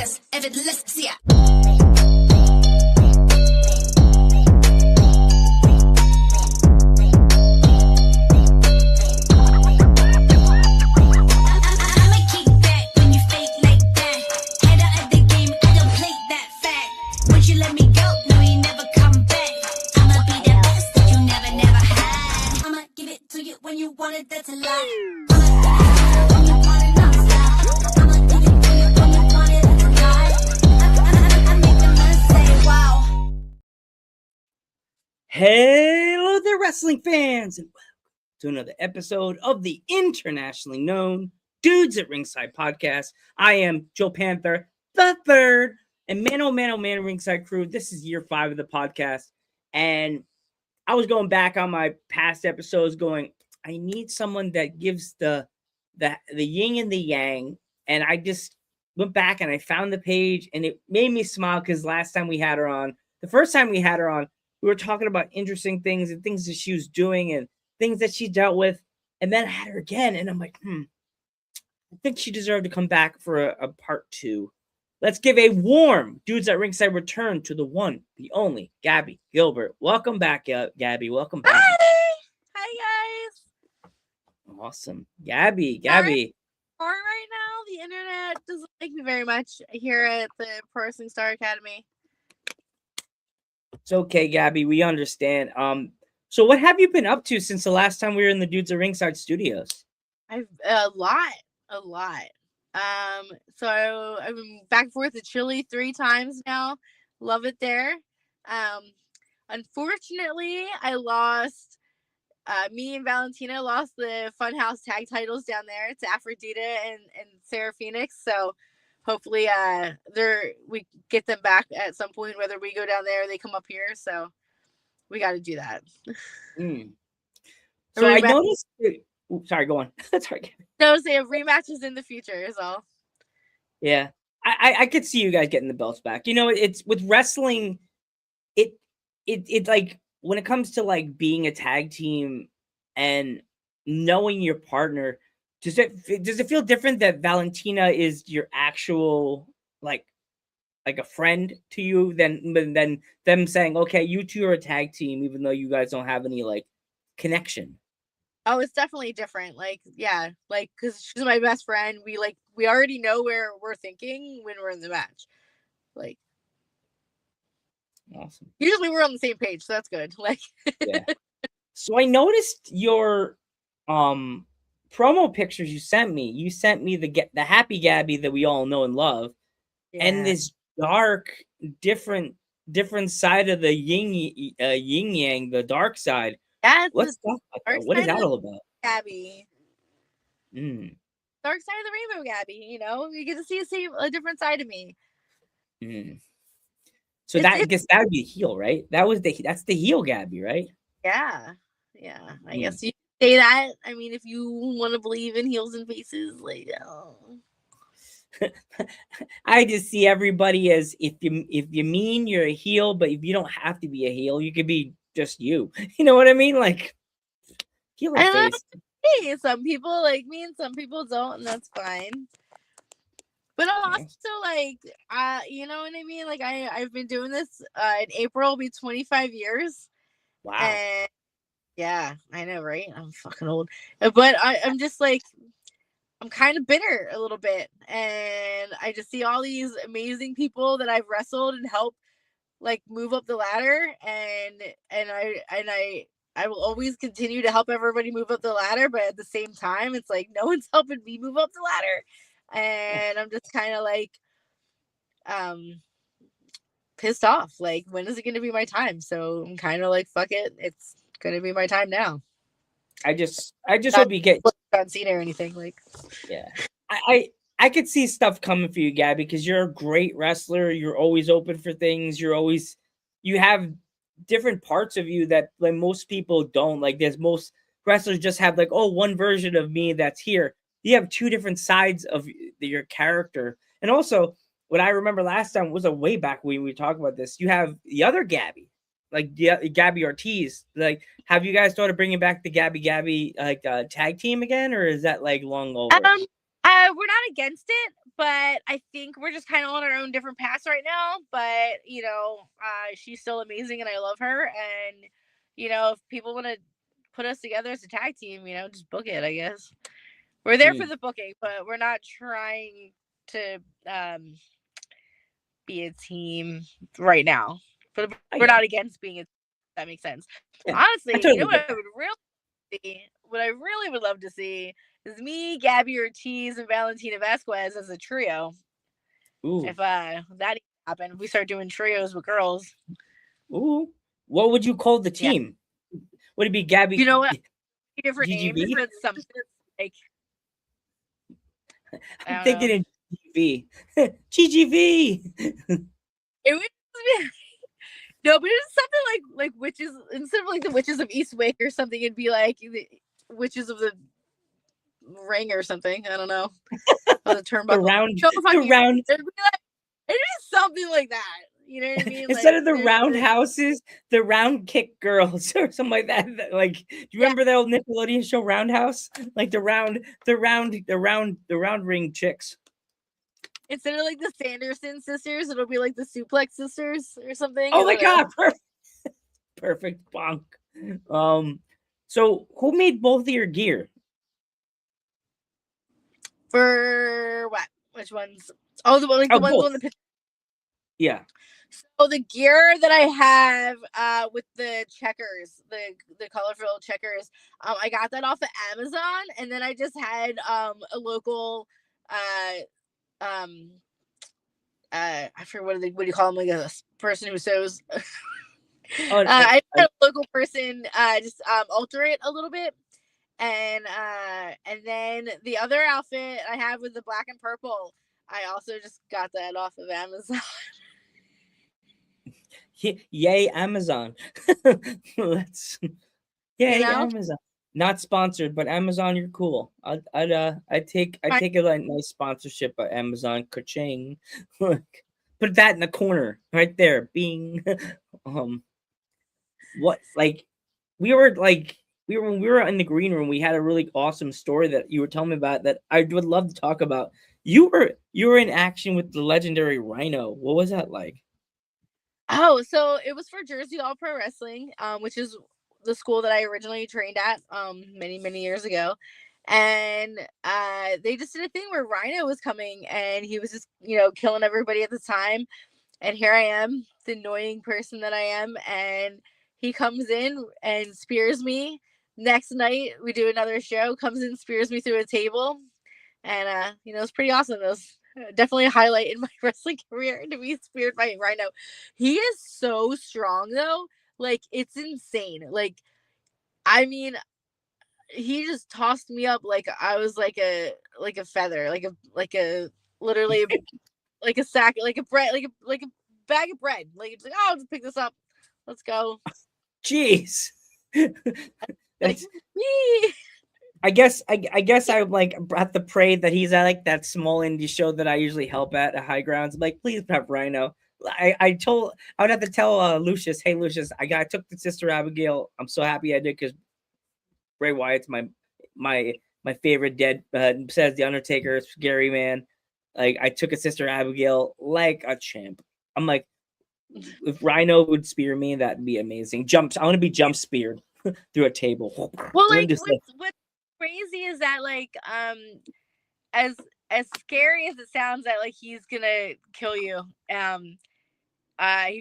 yes, effortless, yeah. When you want it, that's a lie. When you want it, not stop. I'ma give it to you when you want it, that's a lie. I make the man say, wow. Hello there, wrestling fans, and welcome to another episode of the internationally known Dudes at Ringside podcast. I am Joe Panther, the third, and man, Ringside crew. This is year 5 of the podcast, and I was going back on my past episodes going, I need someone that gives the yin and the yang. And I just went back and I found the page, and it made me smile because the first time we had her on, we were talking about interesting things and things that she was doing and things that she dealt with. And then I had her again, and I'm like, I think she deserved to come back for a part 2. Let's give a warm Dudes at Ringside return to the one, the only, Gabby Gilbert. Welcome back, Gabby. Welcome back. Hi, guys. Awesome. Gabby. Right now, the internet doesn't like me very much here at the Pro Wrestling Star Academy. It's okay, Gabby. We understand. So what have you been up to since the last time we were in the Dudes at Ringside studios? I've a lot. So I've been back and forth to Chile 3 times now. Love it there. Unfortunately, I lost. Me and Valentina lost the Funhouse tag titles down there to Aphrodita and Sarah Phoenix. So hopefully, we get them back at some point. Whether we go down there or they come up here, so we got to do that. So I noticed. Sorry, go on. Sorry. No, they have rematches in the future is all. Yeah, I could see you guys getting the belts back. You know, it's with wrestling. It like when it comes to like being a tag team and knowing your partner, does it feel different that Valentina is your actual like a friend to you than them saying, okay, you two are a tag team, even though you guys don't have any like connection? Oh, it's definitely different. Like, yeah, like because she's my best friend. We already know where we're thinking when we're in the match. Like, awesome. Usually we're on the same page, so that's good. Like, yeah. So I noticed your promo pictures you sent me. You sent me the happy Gabby that we all know and love, and this dark, different side of the yin yang, the dark side. What's that? What is that all about? Gabby. Dark side of the rainbow, Gabby. You know, you get to see a different side of me. So I guess that would be heel, right? That's the heel Gabby, right? Yeah. I guess you say that. I mean, if you want to believe in heels and faces, like, I just see everybody as if you mean you're a heel, but if you don't have to be a heel, you could be just you. You know what I mean? Like, heel or face. Hey, some people like me and some people don't, and that's fine. But I'm also like, you know what I mean? Like, I've been doing this in April will be 25 years. Wow. And yeah, I know, right? I'm fucking old. But I'm just like, I'm kind of bitter a little bit. And I just see all these amazing people that I've wrestled and helped like move up the ladder. And I will always continue to help everybody move up the ladder. But at the same time, it's like, no one's helping me move up the ladder. And I'm just kind of like pissed off. Like, when is it going to be my time? So I'm kind of like, fuck it, it's going to be my time now. I just hope you get John Cena or anything. Like, yeah, I could see stuff coming for you, Gabby, because you're a great wrestler. You're always open for things. You have different parts of you that like most people don't. Like, there's most wrestlers just have like, oh, one version of me that's here. You have 2 different sides of your character. And also, what I remember last time was a way back when we talked about this. You have the other Gabby, like Gabby Ortiz. Like, have you guys started bringing back the Gabby like tag team again, or is that like long over? We're not against it, but I think we're just kind of on our own different paths right now. But she's still amazing, and I love her. And if people want to put us together as a tag team, just book it. I guess we're there for the booking, but we're not trying to be a team right now. But we're not against being a team. That makes sense. Yeah, Honestly, what I really would love to see is me, Gabby Ortiz, and Valentina Vasquez as a trio. Ooh. If that happened, we start doing trios with girls. Ooh. What would you call the team? Yeah. Would it be Gabby? You know what? Different GGV? names, but something like I'm thinking in GGV. GGV. It would be no, but it's something like witches, instead of like the Witches of Eastwick or something, it'd be like the Witches of the Ring or something. I don't know. The turnbuckle. The round. It'd be something like that. You know what I mean? Instead of the roundhouses, the round kick girls or something like that. Like, do you remember that old Nickelodeon show Roundhouse? Like the round ring chicks. Instead of like the Sanderson sisters, it'll be like the Suplex sisters or something. Oh my god, perfect bonk. So who made both of your gear? For what? Which ones? Oh, the ones on the picture. Yeah. So the gear that I have with the checkers, the colorful checkers, I got that off of Amazon, and then I just had a local I forget what do you call them, like a person who sews. I had a local person just alter it a little bit, and then the other outfit I have with the black and purple, I also just got that off of Amazon. Yay, Amazon. Amazon. Not sponsored, but Amazon, you're cool. I'd take a nice sponsorship by Amazon. Ka-ching. Put that in the corner right there. Bing. What, like, we were when we were in the green room, we had a really awesome story that you were telling me about that I would love to talk about. You were in action with the legendary Rhino. What was that like? Oh, so it was for Jersey All Pro Wrestling, which is the school that I originally trained at many years ago. And they just did a thing where Rhino was coming, and he was just killing everybody at the time. And here I am, the annoying person that I am, and he comes in and spears me. Next night we do another show, comes in, spears me through a table, and it's pretty awesome. It was definitely a highlight in my wrestling career to be speared by Rhino. He is so strong though. Like, it's insane. Like, I mean, he just tossed me up like I was like a feather, like a literally like a sack, like a bread, like a bag of bread. Like, it's like, oh, I'll just pick this up. Let's go. Jeez. That's me. I guess I like have to pray that he's at like that small indie show that I usually help at High Grounds. I'm like, please have Rhino. I would have to tell Lucius, hey Lucius, I took the Sister Abigail. I'm so happy I did, because Bray Wyatt's my favorite dead. Says the Undertaker, scary man. Like, I took a Sister Abigail like a champ. I'm like, if Rhino would spear me, that'd be amazing. I want to be jump speared through a table. Well, like, what's crazy is that, like, as scary as it sounds that like he's gonna kill you,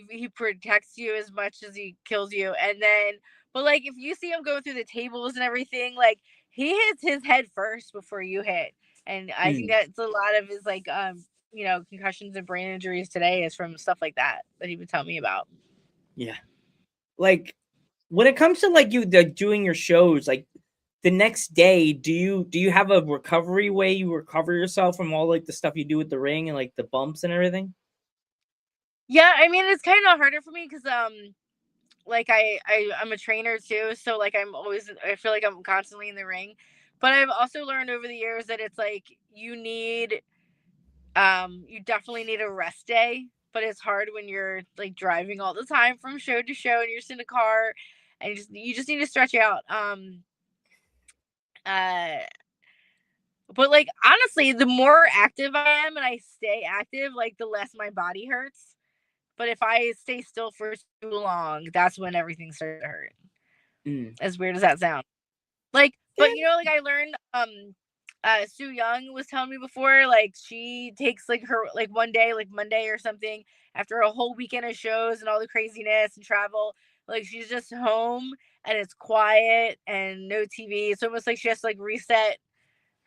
he protects you as much as he kills you. And then, but like, if you see him go through the tables and everything, like, he hits his head first before you hit. And I think that's a lot of his like concussions and brain injuries today is from stuff like that he would tell me about. Yeah. Like, when it comes to like you doing your shows, like the next day, do you have a recovery way you recover yourself from all like the stuff you do with the ring and like the bumps and everything? Yeah, I mean, it's kind of harder for me because like I'm a trainer too, so like I feel like I'm constantly in the ring. But I've also learned over the years that it's like you definitely need a rest day, but it's hard when you're like driving all the time from show to show and you're just in a car, and you just need to stretch out. But like honestly, the more active I am and I stay active, like the less my body hurts. But if I stay still for too long, that's when everything starts to hurt. Mm. As weird as that sounds. Like, Yeah. but like I learned Sue Young was telling me before, like she takes like her like one day, like Monday or something, after a whole weekend of shows and all the craziness and travel, like she's just home and it's quiet and no TV. It's almost like she has to like reset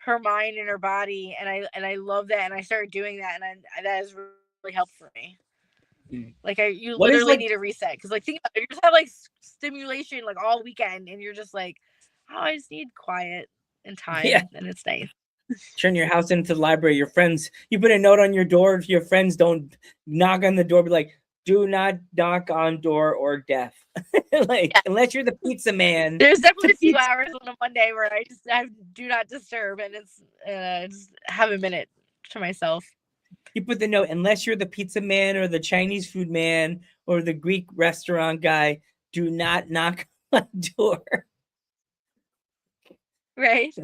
her mind and her body, and I love that, and I started doing that, and that has really helped for me. Mm. Like you What is literally like need a reset because like think about it, you just have like stimulation like all weekend, and you're just like, oh, I just need quiet and yeah, time, and it's nice. turn your house into the library. Your friends, you put a note on your door. If your friends don't knock on the door, be like, do not knock on door or death. Like, Yeah, unless you're the pizza man. there's definitely The a few pizza, hours on a Monday where I just have do not disturb, and it's just have a minute to myself. you put the note, unless you're the pizza man or the Chinese food man or the Greek restaurant guy, do not knock on the door. Right.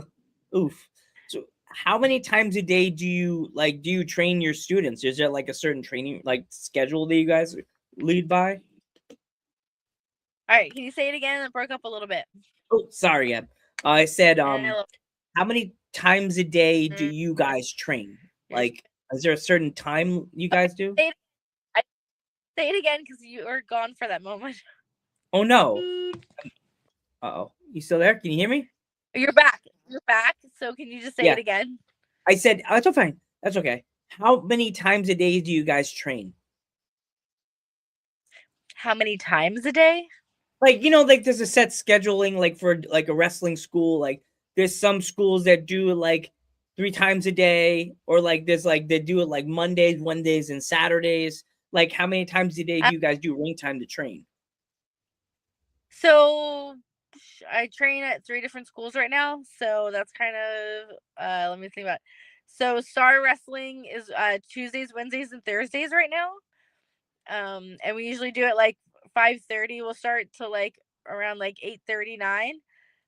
Oof. So how many times a day do you train your students? Is there like a certain training like schedule that you guys lead by? All right, can you say it again? It broke up a little bit. Oh, sorry, Eb. I said And I love how many times a day do it. you guys train? You're Like, is there a certain time you guys do? say it, I, say it again because you were gone for that moment. Oh no. Uh-oh. You still there? Can you hear me? You're back. You're back. So can you just say Yeah. it again? I said, oh, that's all fine. That's okay. How many times a day do you guys train? How many times a day? Like, like there's a set scheduling, like for like a wrestling school. Like there's some schools that do it like 3 times a day, or like there's like they do it like Mondays, Wednesdays, and Saturdays. Like, how many times a day Uh, do you guys do ring time to train? so I train at 3 different schools right now. So that's kind of let me think about it. So Star Wrestling is Tuesdays, Wednesdays, and Thursdays right now. And we usually do it like 5:30. We'll start to like around like 8:39.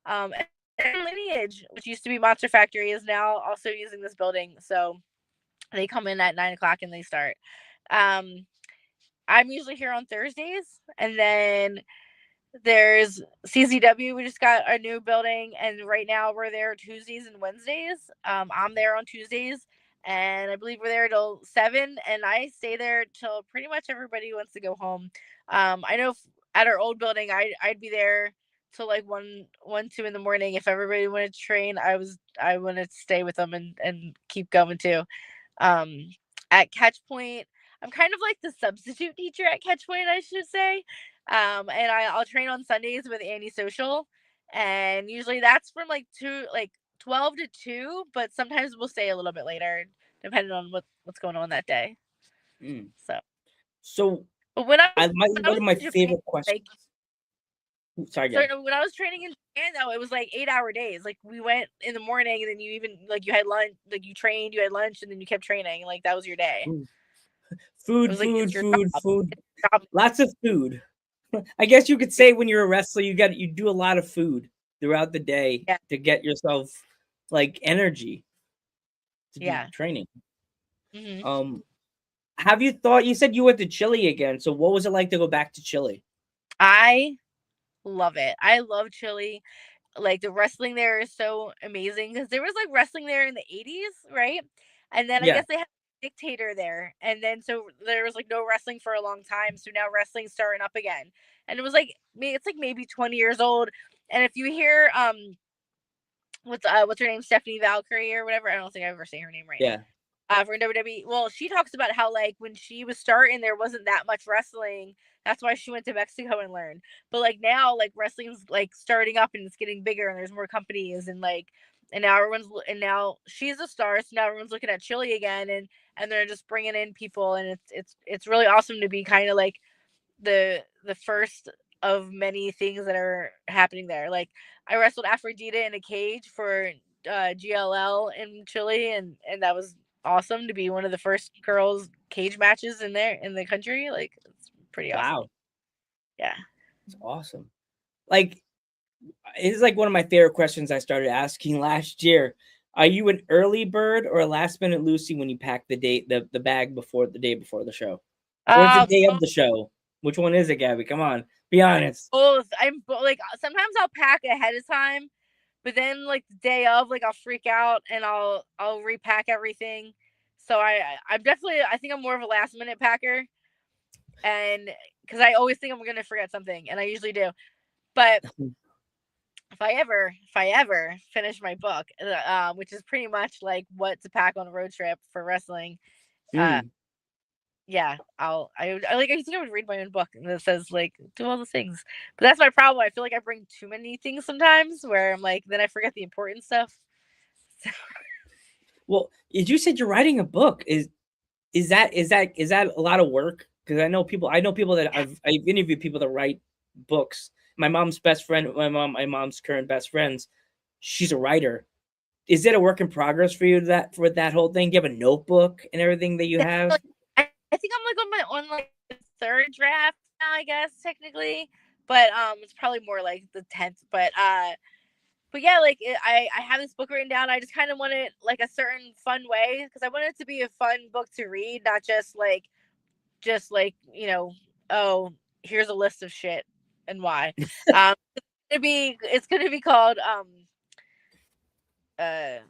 And Lineage, which used to be Monster Factory, is now also using this building. So they come in at 9 o'clock and they start. Um, I'm usually here on Thursdays, and then there's CZW. We just got a new building, and right now we're there Tuesdays and Wednesdays. I'm there on Tuesdays, and I believe we're there till 7, and I stay there till pretty much everybody wants to go home. I know at our old building, I'd be there till like 2 in the morning. If everybody wanted to train, I wanted to stay with them and keep going too. Um, at Catch Point, I'm kind of like the substitute teacher at Catch Point, I should say. And I'll train on Sundays with Antisocial, and usually that's from like 12 to 2, but sometimes we'll stay a little bit later depending on what's going on that day. Mm. So, So, but when when I one was of my in Japan, favorite questions. like Sorry, so Gab. when I was training in Japan, though, it was like 8-hour days. Like we went in the morning, and then you even like you had lunch, like you trained, you had lunch, and then you kept training. Like that was your day. It Food, was like it's food, your food, job. food. It's your job. Lots of food. I guess you could say when you're a wrestler, you do a lot of food throughout the day Yeah, to get yourself like energy to do yeah. training. Hmm. Um, have you thought? You said you went to Chile again. So, what was it like to go back to Chile? I love it. I love Chile. Like the wrestling there is so amazing because there was like wrestling there in the 80s, right? And then I Yeah. guess they had a dictator there, and then so there was like no wrestling for a long time. So now wrestling's starting up again, and it was like it's like maybe 20 years old. And if you hear what's her name, Stephanie Valkyrie or whatever, I don't think I've ever seen her name right. Yeah. For WWE. Well, she talks about how like when she was starting, there wasn't that much wrestling. That's why she went to Mexico and learned. But like now, like wrestling's like starting up and it's getting bigger and there's more companies and like and now she's a star, so now everyone's looking at Chile again and they're just bringing in people and it's really awesome to be kind of like the first of many things that are happening there. Like I wrestled Aphrodite in a cage for GLL in Chile, and that was awesome to be one of the first girls cage matches in there in the country. Like it's pretty awesome. Wow. Yeah. It's awesome. Like, it's like one of my favorite questions I started asking last year. Are you an early bird or a last minute Lucy when you pack the bag before the day before the show? Or is it day of the show? Which one is it, Gabby? Come on, be honest. Both. Like sometimes I'll pack ahead of time, but then like the day of, like I'll freak out and I'll repack everything. So I'm definitely, I think I'm more of a last minute packer, and because I always think I'm gonna forget something, and I usually do. But if I ever finish my book, which is pretty much like what to pack on a road trip for wrestling, yeah, I think I would read my own book that says like do all the things. But that's my problem. I feel like I bring too many things sometimes, where I'm like, then I forget the important stuff. So. Well, you said you're writing a book. Is that a lot of work? Because I know people that I've interviewed people that write books. My mom's best friend, my mom's current best friends, she's a writer. Is it a work in progress for you for that whole thing? Do you have a notebook and everything that you have? I think I'm like on like the third draft now, I guess technically, but it's probably more like the 10th. But yeah, like I have this book written down. I just kind of want it like a certain fun way, because I want it to be a fun book to read, not just like oh, here's a list of shit and why. It's gonna be called I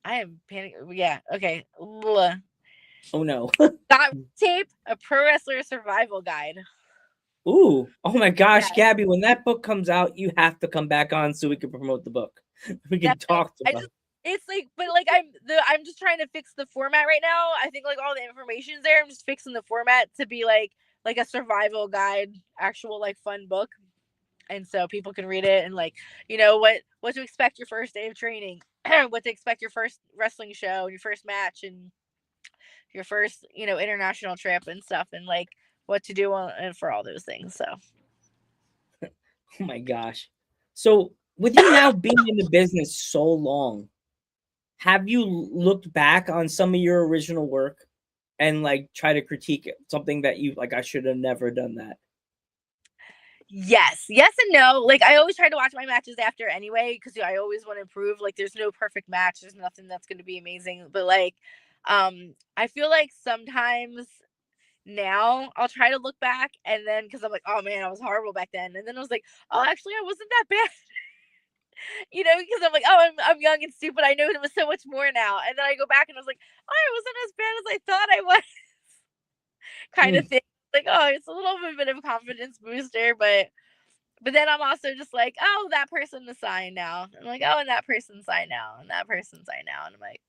am panicking. Yeah, okay. Oh no. Got Tape, a pro wrestler survival guide. Ooh. Oh my gosh, Yeah. Gabby, when that book comes out, you have to come back on so we can promote the book. We can talk about it. It's like, but like I'm just trying to fix the format right now. I think like all the information's there. I'm just fixing the format to be like a survival guide, actual like fun book. And so people can read it and like, what to expect your first day of training, what to expect your first wrestling show, your first match, and your first, international trip and stuff, and like what to do and for all those things. So, oh my gosh. So with you now being in the business so long, have you looked back on some of your original work and like try to critique something that you like, I should have never done that? Yes and no. Like I always try to watch my matches after anyway, because I always want to improve. Like there's no perfect match. There's nothing that's going to be amazing. But like, I feel like sometimes now I'll try to look back, and then because I'm like, oh man, I was horrible back then, and then I was like, oh, actually I wasn't that bad. Because I'm like, oh, I'm young and stupid. I know it was so much more now. And then I go back and I was like, oh, I wasn't as bad as I thought I was. Kind of thing. Like, oh, it's a little bit of a confidence booster, but then I'm also just like, oh, that person is signed now. I'm like, oh, and that person's signed now, and that person's signed now, and I'm like,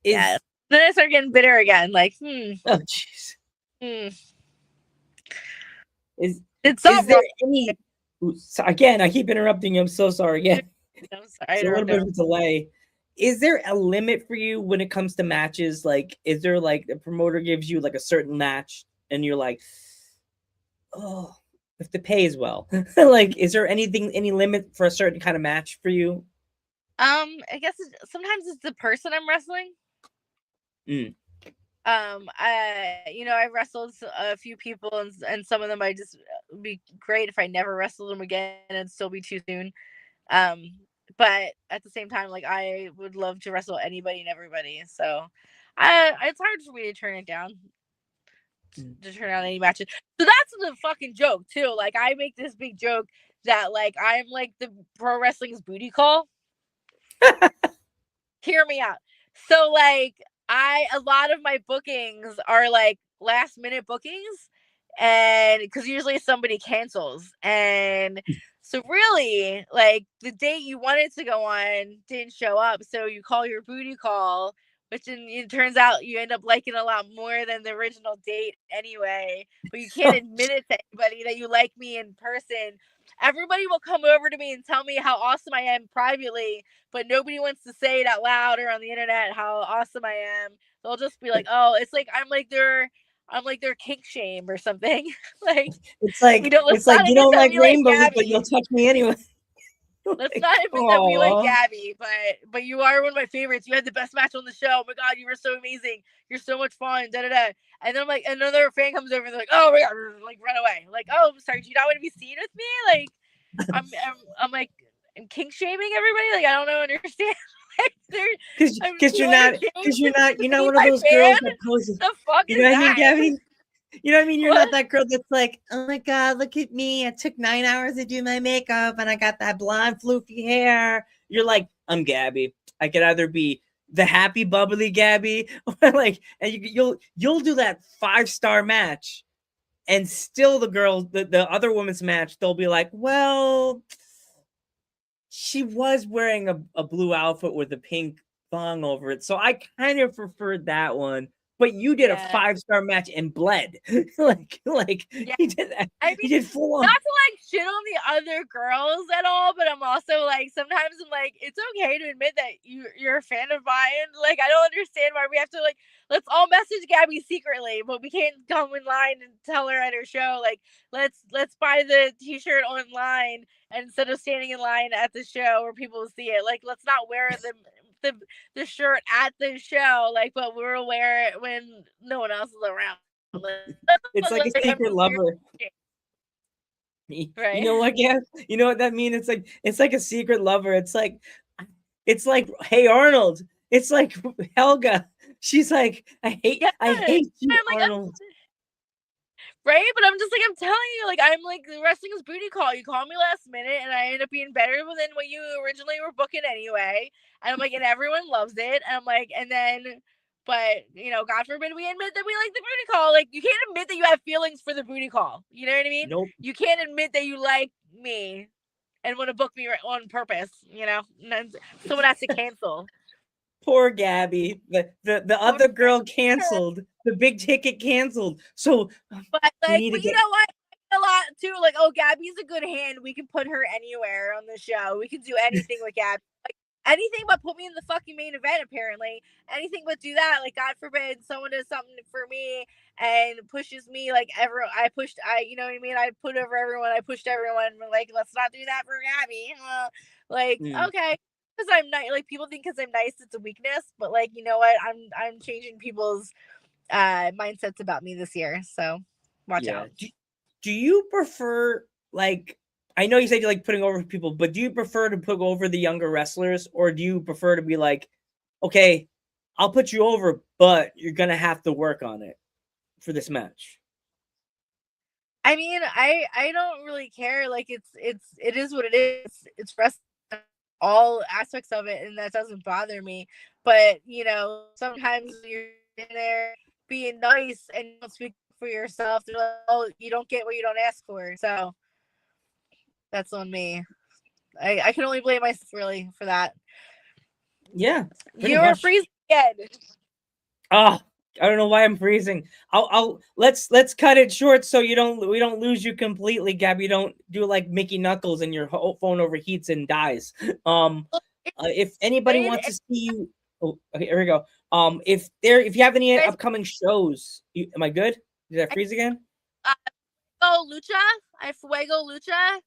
yeah. Then I start getting bitter again. Like, Oh jeez. Is there any? Again, I keep interrupting you. I'm so sorry. Again, I'm sorry. So a little bit of a delay. Is there a limit for you when it comes to matches? Like, is there like the promoter gives you like a certain match and you're like, oh, if the pay is well, like, is there any limit for a certain kind of match for you? I guess sometimes it's the person I'm wrestling. I wrestled a few people, and some of them I just would be great if I never wrestled them again and still be too soon. But at the same time, like I would love to wrestle anybody and everybody. So it's hard for me to turn it down. To turn on any matches. So that's the fucking joke too. Like I make this big joke that like I'm like the pro wrestling's booty call. Hear me out. So like a lot of my bookings are like last minute bookings, and because usually somebody cancels, and so really like the date you wanted to go on didn't show up, so you call your booty call, which it turns out you end up liking a lot more than the original date anyway, but you can't admit it to anybody that you like me in person. Everybody will come over to me and tell me how awesome I am privately, but nobody wants to say it out loud or on the internet how awesome I am. They'll just be like, "Oh, it's like I'm like their kink shame or something." Like it's like you don't like rainbows, like but you'll touch me anyway. Let's not admit that we like Gabby, but you are one of my favorites. You had the best match on the show. Oh my god, you were so amazing. You're so much fun. Da da da. And then I'm like, another fan comes over and they're like, oh my god, like run away. Like, oh, sorry, do you not want to be seen with me? Like, I'm like, I'm kink shaming everybody. Like, I don't understand. Because you're not one of those girls that poses. The fuck You know is what I mean, that? Gabby? You know what I mean? You're What? not that girl that's like, oh my God, look at me. I took 9 hours to do my makeup and I got that blonde floofy hair. You're like, I'm Gabby. I could either be the happy, bubbly Gabby, or like, and you'll do that 5-star match, and still the other woman's match, they'll be like, well, she was wearing a blue outfit with a pink thong over it, so I kind of preferred that one. But you did a 5-star match and bled. like Yeah. you did that. I mean, You did full on. not to like shit on the other girls at all, but I'm also like, sometimes I'm like, it's okay to admit that you're a fan of mine. Like, I don't understand why we have to like, let's all message Gabby secretly, but we can't come in line and tell her at her show. Like, let's buy the t-shirt online instead of standing in line at the show where people will see it. Like, let's not wear the shirt at the show, like, but we'll wear it when no one else is around. It's like a secret lover. Right? You know what, Gab? You know what that means? It's like a secret lover. It's like Hey Arnold. It's like Helga. She's like, I hate you, like, Arnold. Right? But I'm just like, I'm telling you, like, I'm like, wrestling's booty call. You call me last minute and I end up being better than what you originally were booking anyway. And I'm like, and everyone loves it. And I'm like, and then, but, you know, God forbid we admit that we like the booty call. Like, you can't admit that you have feelings for the booty call. You know what I mean? Nope. You can't admit that you like me and want to book me on purpose, you know? Someone has to cancel. Poor Gabby. The other girl canceled. The big ticket canceled. So, but like, you know what? A lot too. Like, oh, Gabby's a good hand. We can put her anywhere on the show. We can do anything with Gabby. Like, anything but put me in the fucking main event. Apparently, anything but do that. Like, God forbid someone does something for me and pushes me. Like, you know what I mean? I put over everyone. I pushed everyone. Like, let's not do that for Gabby. Okay. Because I'm not like, people think because I'm nice it's a weakness, but like, you know what, I'm changing people's mindsets about me this year, so watch out. Do you prefer, like, I know you said you like putting over people, but do you prefer to put over the younger wrestlers, or do you prefer to be like, okay, I'll put you over, but you're gonna have to work on it for this match? I mean, I don't really care. Like, it is what it is. It's wrestling, all aspects of it, and that doesn't bother me. But you know, sometimes you're in there being nice and you don't speak for yourself. They're like, oh, you don't get what you don't ask for. So that's on me. I can only blame myself really for that. Yeah, you're freezing again. Oh, I don't know why I'm freezing. Let's cut it short so we don't lose you completely, Gab. You don't do like Mickey Knuckles and your phone overheats and dies. If anybody wants to see you, okay, here we go. If you have any upcoming shows, am I good? Did I freeze again? Fuego Lucha.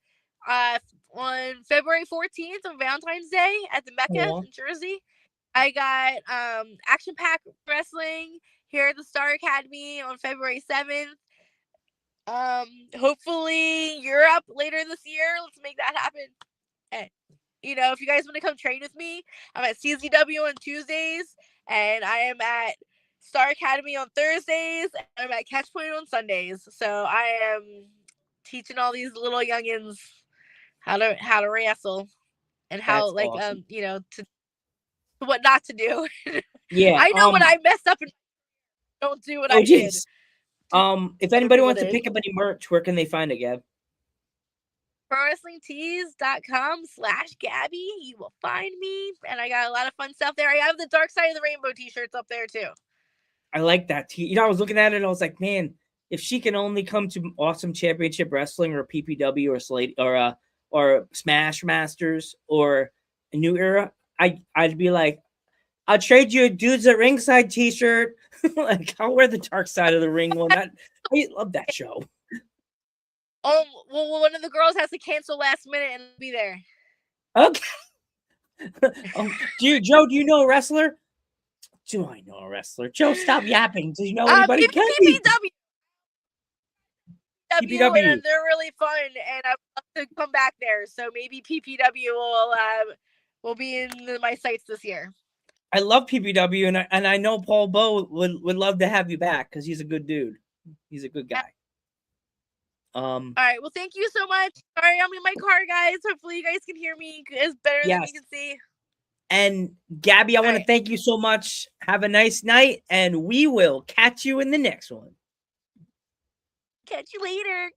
On February 14th on Valentine's Day at the Mecca in Jersey. I got Action Pack Wrestling here at the Star Academy on February 7th. Hopefully Europe later this year. Let's make that happen. And, you know, if you guys want to come train with me, I'm at CZW on Tuesdays, and I am at Star Academy on Thursdays, and I'm at Catchpoint on Sundays. So I am teaching all these little youngins how to wrestle and how that's awesome. You know, to what not to do. Yeah, I know when I messed up and don't do what I did. If anybody wants to pick up any merch, where can they find it, Gab? ProWrestlingTees.com/Gabby. You will find me, and I got a lot of fun stuff there. I have the Dark Side of the Rainbow t-shirts up there too. I like that. You know, I was looking at it and I was like, man, if she can only come to Awesome Championship Wrestling or PPW or Slate or Smash Masters or a New Era, I'd be like, I'll trade you a Dudes at Ringside t-shirt. Like, I'll wear the Dark Side of the Ring one. I love that show. Well, one of the girls has to cancel last minute and be there. Okay. Joe, do you know a wrestler? Do I know a wrestler? Joe, stop yapping. Do you know anybody? PPW. And they're really fun, and I would love to come back there. So maybe PPW will will be in my sights this year. I love PPW, and I know Paul Bowe would love to have you back because he's a good dude. He's a good guy. All right. Well, thank you so much. Sorry, I'm in my car, guys. Hopefully, you guys can hear me. It's better than you can see. And Gabby, I want to right. thank you so much. Have a nice night, and we will catch you in the next one. Catch you later.